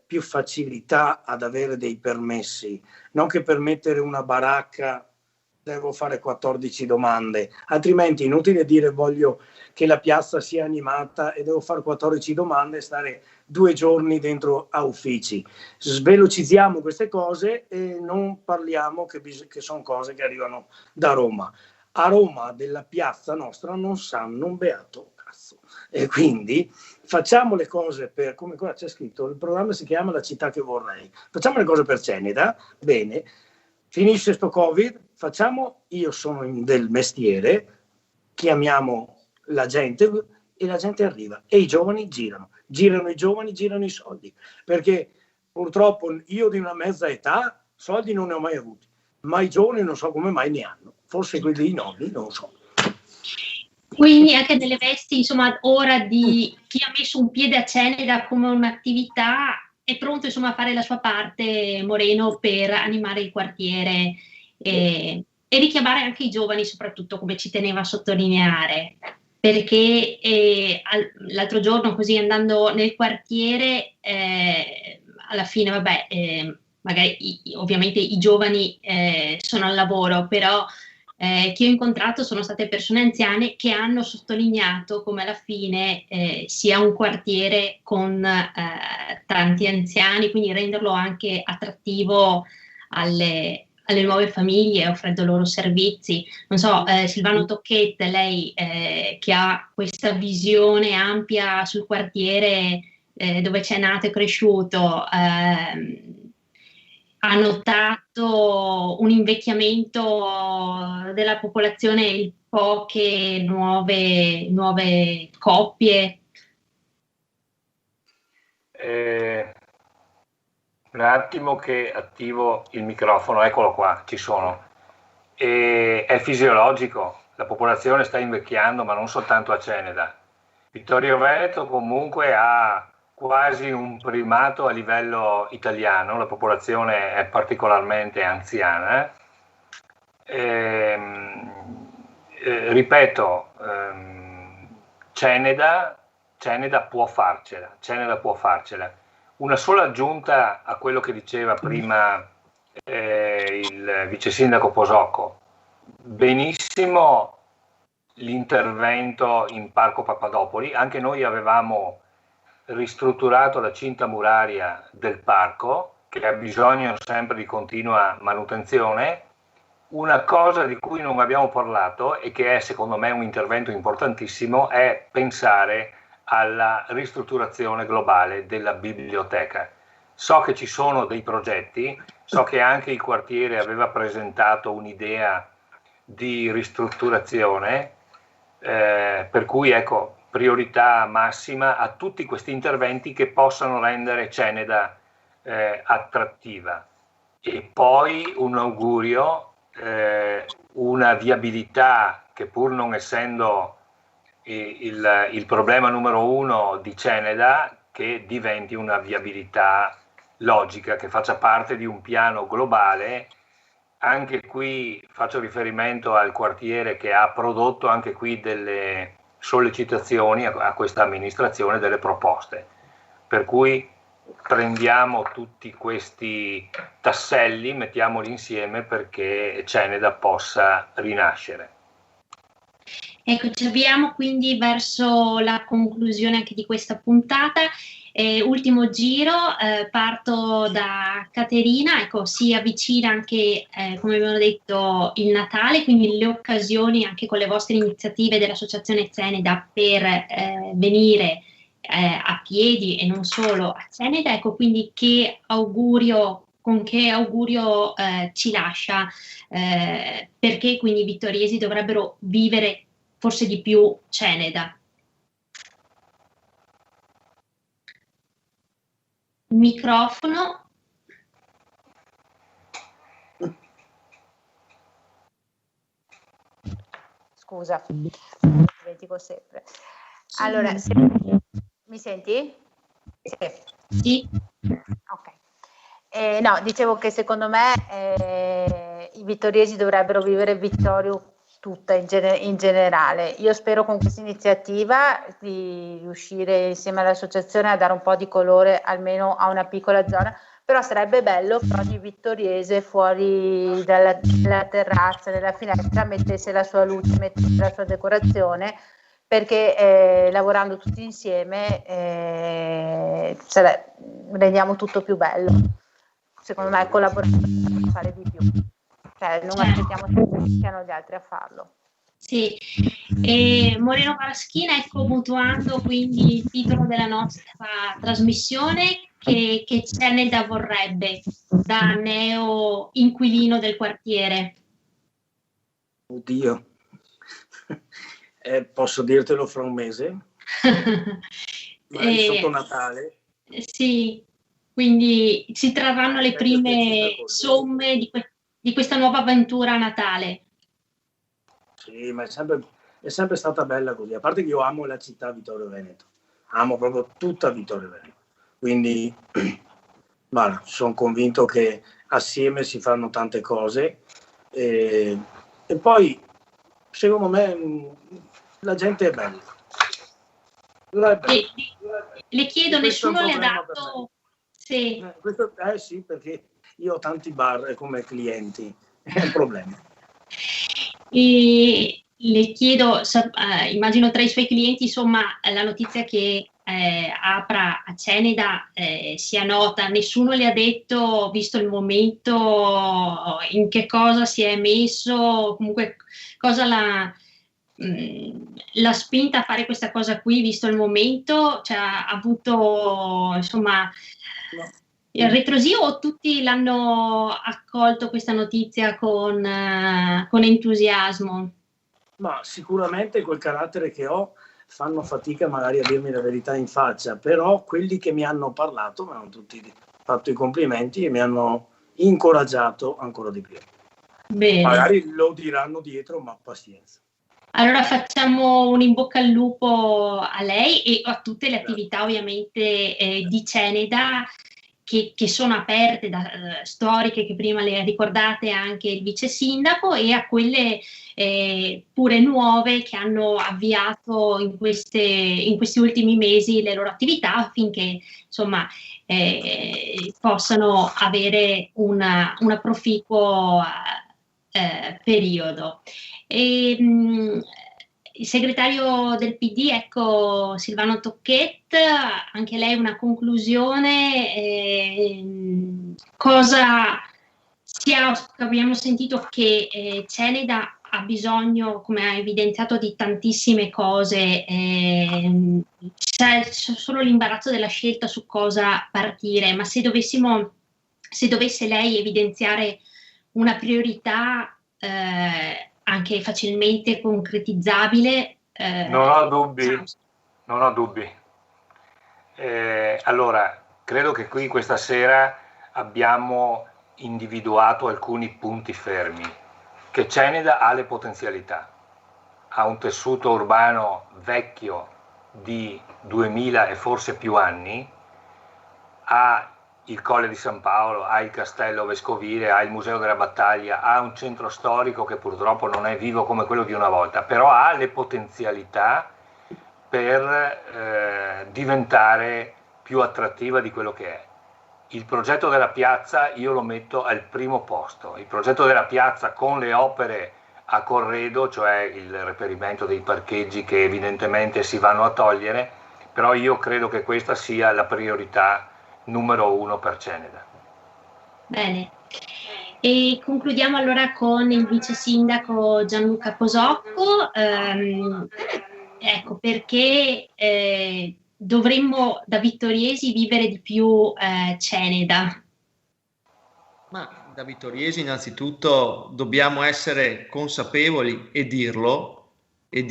più facilità ad avere dei permessi, non che per mettere una baracca devo fare 14 domande, altrimenti è inutile dire voglio che la piazza sia animata e devo fare 14 domande e stare 2 giorni dentro a uffici. Svelocizziamo queste cose e non parliamo che sono cose che arrivano da Roma. A Roma della piazza nostra non sanno un beato cazzo. E quindi facciamo le cose per, come qua c'è scritto, il programma si chiama La città che vorrei. Facciamo le cose per Ceneda, bene, finisce sto Covid, io sono del mestiere, chiamiamo la gente e la gente arriva e i giovani girano i giovani, girano i soldi, perché purtroppo io di una mezza età soldi non ne ho mai avuti, ma i giovani non so come mai ne hanno, forse quelli nonni, non so. Quindi anche nelle vesti, insomma, ora di chi ha messo un piede a Ceneda come un'attività è pronto, insomma, a fare la sua parte, Moreno, per animare il quartiere e richiamare anche i giovani, soprattutto, come ci teneva a sottolineare. Perché l'altro giorno, così andando nel quartiere, alla fine, vabbè, magari ovviamente i giovani sono al lavoro, però che ho incontrato sono state persone anziane che hanno sottolineato come alla fine sia un quartiere con tanti anziani, quindi renderlo anche attrattivo alle nuove famiglie, offrendo loro servizi. Non so, Silvano Tocchetta, lei che ha questa visione ampia sul quartiere dove c'è nato e cresciuto, ha notato un invecchiamento della popolazione e poche nuove coppie? Un attimo che attivo il microfono, eccolo qua, ci sono. È fisiologico, la popolazione sta invecchiando, ma non soltanto a Ceneda. Vittorio Veneto comunque ha quasi un primato a livello italiano, la popolazione è particolarmente anziana. Ripeto, Ceneda può farcela. Una sola aggiunta a quello che diceva prima il vice sindaco Posocco. Benissimo l'intervento in Parco Papadopoli, anche noi avevamo ristrutturato la cinta muraria del parco, che ha bisogno sempre di continua manutenzione. Una cosa di cui non abbiamo parlato e che è secondo me un intervento importantissimo è pensare alla ristrutturazione globale della biblioteca. So che ci sono dei progetti, so che anche il quartiere aveva presentato un'idea di ristrutturazione, per cui ecco, priorità massima a tutti questi interventi che possano rendere Ceneda attrattiva. E poi un augurio, una viabilità che, pur non essendo il problema numero uno di Ceneda, che diventi una viabilità logica, che faccia parte di un piano globale. Anche qui faccio riferimento al quartiere che ha prodotto anche qui delle sollecitazioni a questa amministrazione, delle proposte, per cui prendiamo tutti questi tasselli, mettiamoli insieme perché Ceneda possa rinascere. Ecco, ci avviamo quindi verso la conclusione anche di questa puntata. Ultimo giro, parto da Caterina, ecco, si avvicina anche, come abbiamo detto, il Natale, quindi le occasioni anche con le vostre iniziative dell'Associazione Ceneda per venire a piedi e non solo a Ceneda, ecco, quindi con che augurio ci lascia, perché quindi i vittoriesi dovrebbero vivere forse di più Ceneda. Microfono. Scusa, dimentico sempre. Allora, mi senti? Sì. Ok. No, dicevo che secondo me i vittoriesi dovrebbero vivere Vittorio tutta in generale. Io spero con questa iniziativa di riuscire insieme all'associazione a dare un po' di colore almeno a una piccola zona, però sarebbe bello che ogni vittoriese fuori dalla terrazza, dalla finestra, mettesse la sua luce, mettesse la sua decorazione, perché lavorando tutti insieme rendiamo tutto più bello. Secondo me collaborando per fare di più. Cioè, non aspettiamo sempre che siano gli altri a farlo. Sì, e Moreno Paraschina, ecco, mutuando quindi il titolo della nostra trasmissione, che Ceneda vorrebbe da neo inquilino del quartiere? Oddio, posso dirtelo fra un mese? Magari sotto Natale? Sì, quindi si trarranno le Sempre prime piaciuta così. somme di questa nuova avventura a Natale. Sì, ma è sempre stata bella così. A parte che io amo la città Vittorio Veneto, amo proprio tutta Vittorio Veneto. Quindi, guarda, sono convinto che assieme si fanno tante cose. E poi, secondo me, la gente è bella. Le chiedo, nessuno le ha dato... Sì. Sì, perché io ho tanti bar come clienti, è un problema. E le chiedo, immagino tra i suoi clienti, insomma, la notizia che apra a Ceneda sia nota. Nessuno le ha detto, visto il momento, in che cosa si è messo, comunque cosa l'ha spinta a fare questa cosa qui, visto il momento, cioè ha avuto, insomma... Il retrosio, o tutti l'hanno accolto questa notizia con entusiasmo? Ma sicuramente col carattere che ho fanno fatica magari a dirmi la verità in faccia, però quelli che mi hanno parlato mi hanno tutti fatto i complimenti e mi hanno incoraggiato ancora di più. Bene. Magari lo diranno dietro, ma pazienza. Allora facciamo un in bocca al lupo a lei e a tutte le attività ovviamente di Ceneda che sono aperte, storiche, che prima le ricordate anche il vice sindaco, e a quelle pure nuove che hanno avviato in questi ultimi mesi le loro attività, affinché insomma possano avere un proficuo periodo. Il segretario del PD, ecco, Silvano Tocquet, anche lei una conclusione, abbiamo sentito che Ceneda ha bisogno, come ha evidenziato, di tantissime cose, c'è solo l'imbarazzo della scelta su cosa partire, ma se dovesse lei evidenziare una priorità anche facilmente concretizzabile. Non ho dubbi. Allora, credo che qui questa sera abbiamo individuato alcuni punti fermi, che Ceneda ha le potenzialità, ha un tessuto urbano vecchio di 2000 e forse più anni, ha il Colle di San Paolo, ha il Castello Vescovile, ha il Museo della Battaglia, ha un centro storico che purtroppo non è vivo come quello di una volta, però ha le potenzialità per diventare più attrattiva di quello che è. Il progetto della piazza io lo metto al primo posto, il progetto della piazza con le opere a corredo, cioè il reperimento dei parcheggi che evidentemente si vanno a togliere, però io credo che questa sia la priorità numero 1 per Ceneda. Bene, e concludiamo allora con il vice sindaco Gianluca Posocco. Ecco, perché dovremmo da vittoriesi vivere di più Ceneda? Ma da vittoriesi innanzitutto dobbiamo essere consapevoli e dirlo che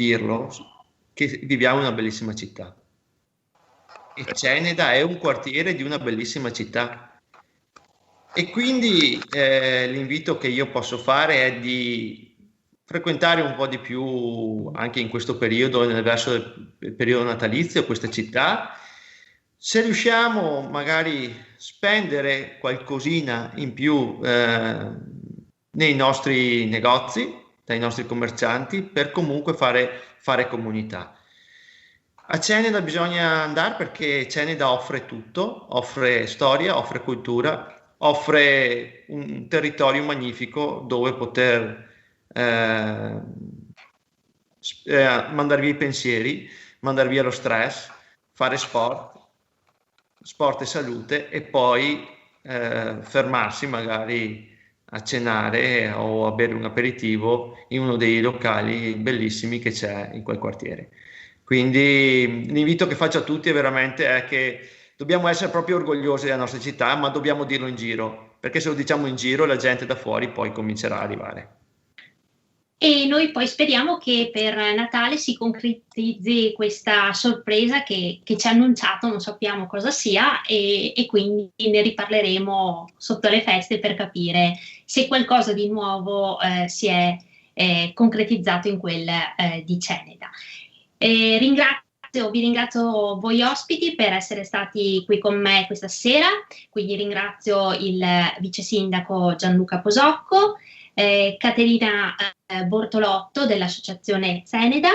viviamo in una bellissima città. E Ceneda è un quartiere di una bellissima città, e quindi l'invito che io posso fare è di frequentare un po' di più anche in questo periodo, verso il periodo natalizio, questa città. Se riusciamo magari spendere qualcosina in più nei nostri negozi, dai nostri commercianti, per comunque fare comunità. A Ceneda bisogna andare perché Ceneda offre tutto, offre storia, offre cultura, offre un territorio magnifico dove poter mandare via i pensieri, mandare via lo stress, fare sport e salute, e poi fermarsi magari a cenare o a bere un aperitivo in uno dei locali bellissimi che c'è in quel quartiere. Quindi l'invito che faccio a tutti è che dobbiamo essere proprio orgogliosi della nostra città, ma dobbiamo dirlo in giro, perché se lo diciamo in giro la gente da fuori poi comincerà a arrivare. E noi poi speriamo che per Natale si concretizzi questa sorpresa che ci ha annunciato, non sappiamo cosa sia, e quindi ne riparleremo sotto le feste per capire se qualcosa di nuovo si è concretizzato in quel di Ceneda. Vi ringrazio voi ospiti per essere stati qui con me questa sera, quindi ringrazio il vice sindaco Gianluca Posocco, Caterina Bortolotto dell'associazione Ceneda,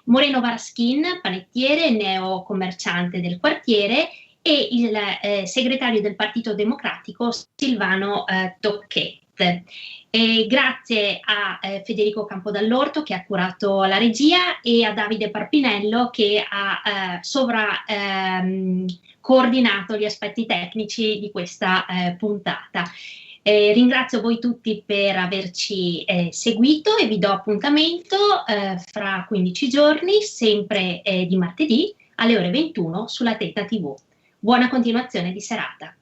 Moreno Varaschin, panettiere e neocommerciante del quartiere, e il segretario del Partito Democratico Silvano Tocchette. E grazie a Federico Campodall'Orto che ha curato la regia e a Davide Parpinello che ha coordinato gli aspetti tecnici di questa puntata. Ringrazio voi tutti per averci seguito e vi do appuntamento fra 15 giorni, sempre di martedì alle ore 21 sulla Teta TV. Buona continuazione di serata.